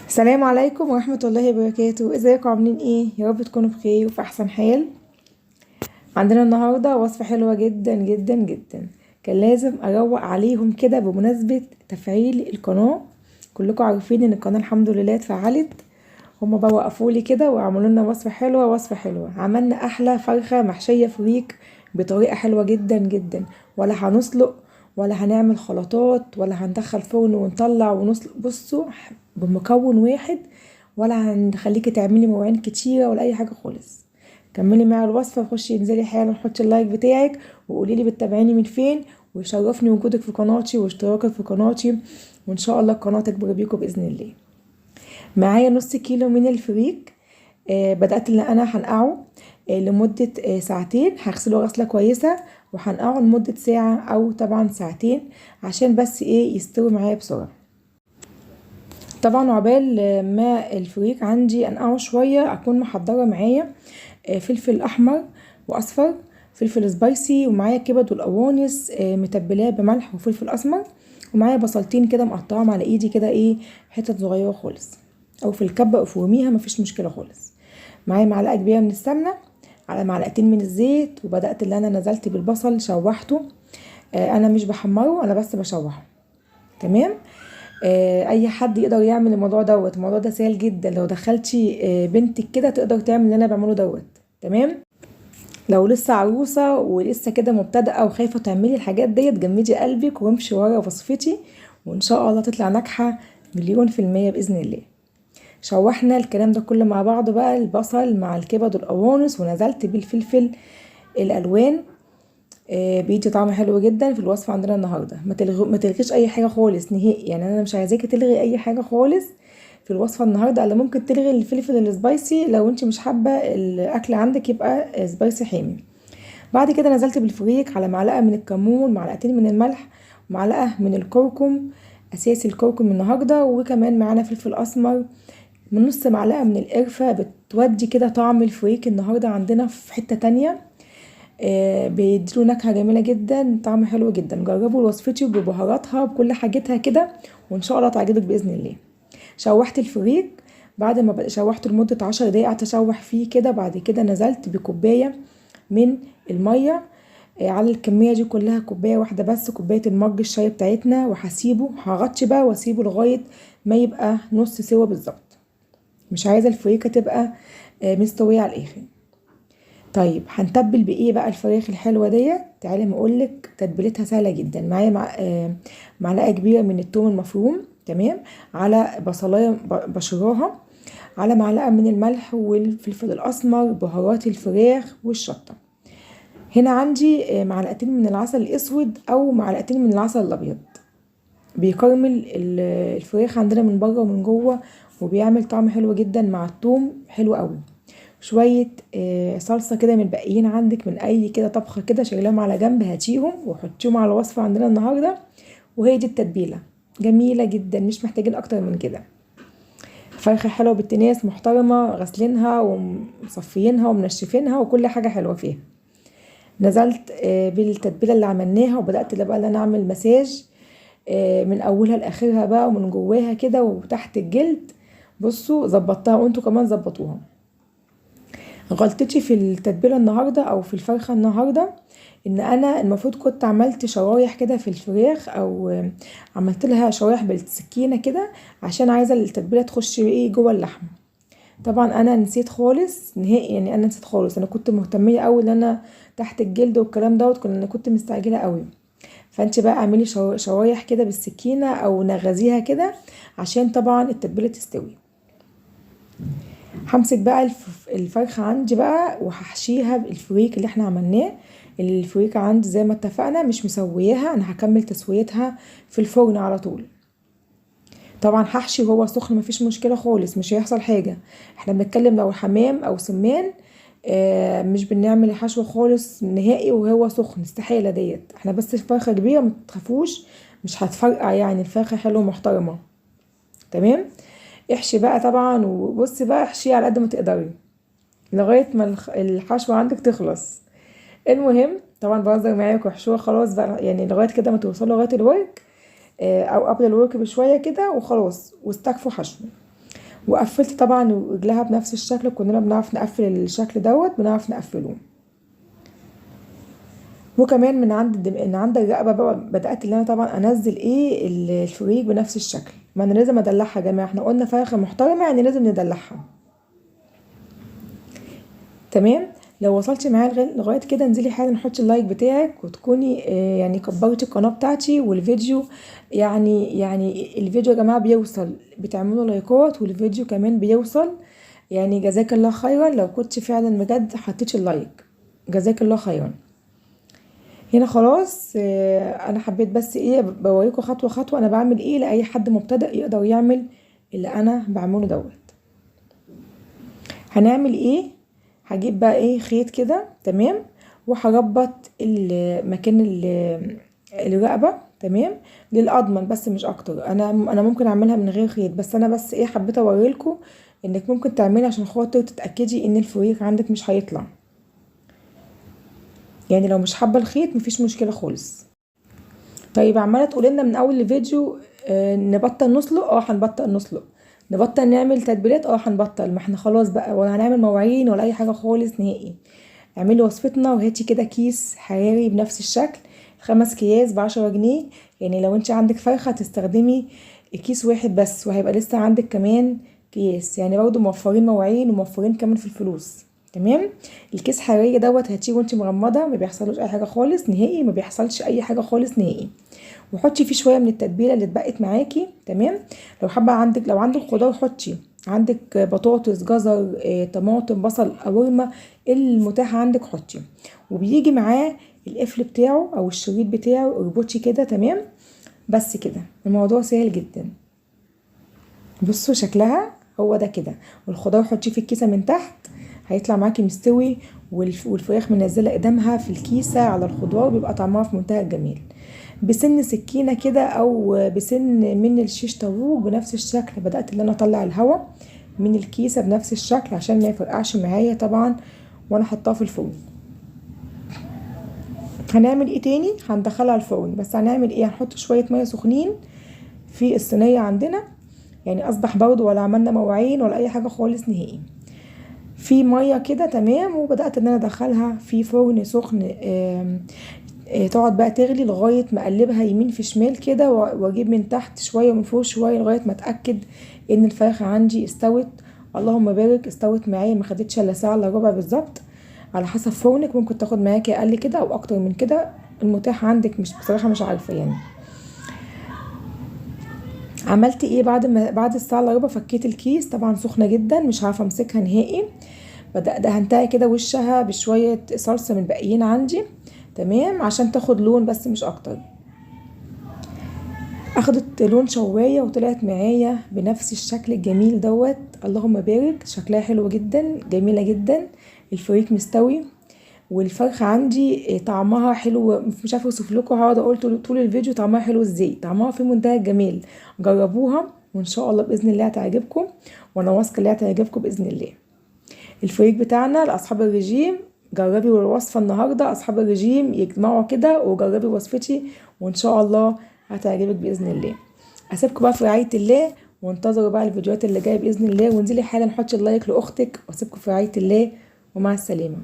السلام عليكم ورحمة الله وبركاته. ازيكم عاملين ايه؟ يا رب تكونوا بخير وفي احسن حال. عندنا النهاردة وصفة حلوة جدا جدا جدا، كان لازم اروق عليهم كده بمناسبة تفعيل القناة. كلكم عارفين ان القناة الحمد لله اتفعلت. هما بقى وقفولي كده وعملوا لنا وصفة حلوة وصفة حلوة، عملنا احلى فرخة محشية فريك بطريقة حلوة جدا جدا. ولا هنسلق ولا هنعمل خلطات ولا هندخل فرن ونطلع ونسلق، بصوا، بمكون واحد. ولا هنخليكي تعملي مواعين كتيرة ولا اي حاجة خالص. كملي معايا الوصفة، خشي انزلي حالا وحطي اللايك بتاعك وقولي لي بتتابعيني من فين، ويشرفني وجودك في قناتي واشتراكك في قناتي، وان شاء الله القناة تكبر بيكم باذن الله. معايا نص كيلو من الفريك. بدأت ان انا هنقعه لمدة ساعتين، هغسله غسلة كويسة وهنقعه لمدة ساعة او طبعا ساعتين عشان بس ايه يستوي معايا بسرعة. طبعا عقبال ما الفريك عندي انقعه شوية اكون محضرة معايا فلفل احمر واصفر، فلفل سبايسي، ومعايا كبد والقوانص متبلاه بملح وفلفل اسمر، ومعايا بصلتين كده مقطعهم على ايدي كده ايه حتت صغيره خالص، او في الكبه او فروميها مفيش مشكله خالص. معايا معلقه كبيره من السمنه على معلقتين من الزيت، وبدات اللي انا نزلت بالبصل شوحته. انا مش بحمره، انا بس بشوحه. تمام. اي حد يقدر يعمل الموضوع ده سهل جدا، لو دخلتي بنتك كده تقدر تعمل اللي انا بعمله تمام. لو لسه عروسة ولسه كده مبتدئة وخايفة تعملي الحاجات ديت، جمدي قلبك وامشي ورا وصفتي وان شاء الله تطلع ناجحة مليون في المية بإذن الله. شوحنا الكلام ده كله مع بعض بقى، البصل مع الكبد والقوانص، ونزلت بالفلفل الألوان. بيدي طعم حلو جدا في الوصفة عندنا النهاردة. ما تلغيش اي حاجة خالص نهائي، يعني انا مش عايزاكي تلغي اي حاجة خالص في الوصفة النهاردة، الا ممكن تلغي الفلفل السبايسي لو انت مش حابة الاكل عندك يبقى سبايسي حامي. بعد كده نزلت بالفريك على معلقه من الكمون، معلقتين من الملح، ومعلقه من الكركم، اساسي الكركم النهارده، وكمان معانا فلفل اسمر، من نص معلقه من القرفه، بتودي كده طعم الفريك النهارده عندنا في حته تانية. بيديله نكهه جميله جدا، طعم حلو جدا. جربوا وصفتي ببهاراتها بكل حاجتها كده وان شاء الله تعجبك باذن الله. شوحت الفريك، بعد ما شوحته لمده 10 دقايق قعدت اشوح فيه كده. بعد كده نزلت بكوبايه من الميه على الكميه دي كلها، كوبايه واحده بس، كوبايه المج الشاي بتاعتنا، وهسيبه هغطي بقى واسيبه لغايه ما يبقى نص سوا بالظبط. مش عايزه الفريكه تبقى مستويه على الاخر. طيب هنتبل بايه بقى الفراخ الحلوه ديت؟ تعالي ما اقولك تتبيلتها سهله جدا. معايا معلقه كبيره من الثوم المفروم، تمام، على بصلايه بشراها، على معلقه من الملح والفلفل الاسمر، بهارات الفراخ والشطه. هنا عندي معلقتين من العسل الاسود او معلقتين من العسل الابيض، بيكرمل الفراخ عندنا من بره ومن جوه، وبيعمل طعم حلو جدا مع الثوم، حلو قوي. شويه صلصه كده من باقيين عندك من اي كده طبخه كده شايلاهم على جنب، هاتيهم وحطيهم على الوصفه عندنا النهارده. وهي دي التتبيله، جميله جدا، مش محتاجين اكتر من كده. فرخه حلوه بنت ناس محترمه، غاسلينها ومصفيينها ومنشفينها وكل حاجه حلوه فيها. نزلت بالتتبيله اللي عملناها، وبدات بقى ان انا اعمل مساج من اولها لاخرها بقى، ومن جواها كده وتحت الجلد. بصوا ظبطتها وانتوا كمان ظبطوها. غلطتي في التتبيله النهارده او في الفرخه النهارده ان انا المفروض كنت عملت شرايح كده في الفراخ، او عملت لها شرايح بالسكينه كده عشان عايزه التتبيله تخش ايه جوه اللحمه. طبعا انا نسيت خالص نهائي، يعني انا نسيت خالص، انا كنت مهتميه قوي ان انا تحت الجلد والكلام دوت، كنت مستعجله قوي. فانت بقى اعملي شرايح كده بالسكينه او نغزيها كده عشان طبعا التتبيله تستوي. همسك بقى الفرخه عندي بقى وهحشيها بالفريك اللي احنا عملناه. الفريكه عندي زي ما اتفقنا مش مسوياها، انا هكمل تسويتها في الفرن على طول. طبعا هحشي وهو سخن مفيش مشكله خالص، مش هيحصل حاجه. احنا بنتكلم لو حمام او سمان، مش بنعمل الحشو خالص نهائي وهو سخن، استحاله ديت. احنا بس الفرخه كبيره ما تخافوش، مش هتفرقع، يعني الفرخه حلوه محترمه. تمام. احشي بقى طبعا، وبصي بقى احشيه على قد ما تقدري لغايه ما الحشوه عندك تخلص. المهم طبعا بهزر معاكم، احشوها خلاص بقى، يعني لغايه كده ما توصلوا لغايه الورك، او قبل الورك بشويه كده وخلاص، واستكفوا حشو. وقفلت طبعا رجلها بنفس الشكل. كلنا بنعرف نقفل الشكل دوت، بنعرف نقفله. وكمان من عند الرقبه بقى بدات ان انا طبعا انزل الفريك بنفس الشكل. ما انا لازم ادلعها يا جماعه، احنا قلنا فرخه محترمه يعني لازم ندلعها. تمام. لو وصلتي معايا لغايه كده انزلي حالا نحط اللايك بتاعك، وتكوني يعني كبرتي القناه بتاعتي والفيديو. يعني الفيديو يا جماعه بيوصل، بتعملوا لايكات والفيديو كمان بيوصل. يعني جزاك الله خيرا لو كنت فعلا بجد حطيتي اللايك، جزاك الله خيرا. هنا خلاص انا حبيت بس بوريكم خطوه خطوه انا بعمل لاي حد مبتدئ يقدر يعمل اللي انا بعمله دوت. هنعمل هجيب بقى خيط كده. تمام. وهربط مكان الرقبه. تمام. للاضمن بس مش اكتر. انا ممكن اعملها من غير خيط، بس انا بس حبيت اوريلكم انك ممكن تعملي عشان خاطر تتاكدي ان الفريك عندك مش هيطلع. يعني لو مش حابه الخيط مفيش مشكله خالص. طيب عماله تقول لنا من اول الفيديو نبطل نسلق. هنبطل نسلق. نبطل نعمل تتبيلات. هنبطل. ما احنا خلاص بقى، ولا هنعمل مواعين ولا اي حاجه خالص نهائي. اعملي وصفتنا وهاتي كده كيس حراري بنفس الشكل. 5 اكياس ب10 جنيه. يعني لو انت عندك فرخه تستخدمي كيس واحد بس، وهيبقى لسه عندك كمان كيس. يعني برضو موفرين مواعين وموفرين كمان في الفلوس. تمام. الكيس حراري دوت هاتيه وانت مغمضه، ما بيحصلوش اي حاجه خالص نهائي، ما بيحصلش اي حاجه خالص نهائي. وحطي فيه شويه من التتبيله اللي اتبقت معاكي. تمام. لو حابه لو عندك خضار حطي. عندك بطاطس، جزر، طماطم، بصل، قوارمه، المتاح عندك حطي. وبيجي معاه القفل بتاعه او الشريط بتاعه، اربطي كده. تمام. بس كده الموضوع سهل جدا. بصوا شكلها هو ده كده. والخضار حطيه في الكيسه من تحت، هيطلع معاكي مستوي. والفراخ منزله قدامها في الكيسه على الخضار، بيبقى طعمها في منتهى الجمال. بسن سكينه كده او بسن من الشيش طاووق بنفس الشكل بدات ان انا اطلع الهواء من الكيسه بنفس الشكل عشان ما يفرقعش معايا طبعا وانا حطاه في الفرن. هنعمل تاني؟ هندخلها الفرن. بس هنعمل هنحط شويه ميه سخنين في الصينيه عندنا. يعني اصبح برضو ولا عملنا مواعين ولا اي حاجه خالص نهائي. في ميه كده. تمام. وبدات ان انا ادخلها في فرن سخن. تقعد بقى تغلي لغايه ما اقلبها يمين في شمال كده، واجيب من تحت شويه ومن فوق شويه لغايه ما اتاكد ان الفرخه عندي استوت. اللهم بارك، استوت معايا ما خدتش الا ساعه الا ربع بالظبط. على حسب فرنك ممكن تاخد معاكي اقل كده او اكتر من كده، المتاح عندك. مش بصراحه مش عارفه يعني. عملت بعد الساعه الا ربع؟ فكيت الكيس طبعا سخنه جدا مش عارفه امسكها نهائي. دهنتها كده وشها بشويه صلصه من باقيين عندي. تمام. عشان تاخد لون بس مش اكتر. اخدت لون شوايه وطلعت معايا بنفس الشكل الجميل دوت. اللهم بارك، شكلها حلو جدا، جميله جدا. الفريك مستوي والفرخه عندي طعمها حلو. مش عارفه اوصف لكم، هقعد اقول طول الفيديو طعمها حلو ازاي. طعمها في منتهى الجمال. جربوها وان شاء الله باذن الله هتعجبكم، وانا واثقه ان هي هتعجبكم باذن الله. الفريك بتاعنا لاصحاب الرجيم. جربي الوصفه النهارده. اصحاب الرجيم يجمعوا كده وجربي وصفتي، وان شاء الله هتعجبك باذن الله. اسيبكم بقى في رعايه الله، وانتظروا بقى الفيديوهات اللي جايه باذن الله. وانزلي حالا حطي اللايك لاختك، واسيبكم في رعايه الله، ومع السلامه.